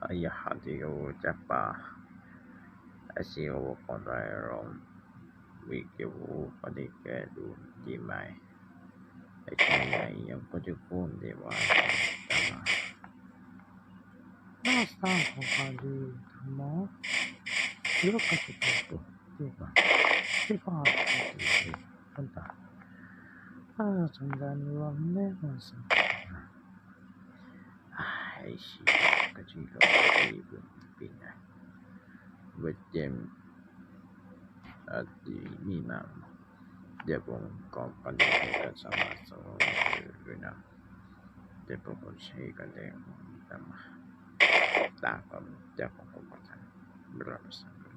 ayah hati ucapa asio kondairong wikiwu padikedu dimai ayah yang kujukun dewa tama nasta kali tama yokatu dewa dewa kanta sandan wanne masa aishi kajilo ibu pina wajim ati minam dia pun company sama-sama guna dia pun saya dia sama tak dia pun berapa sangat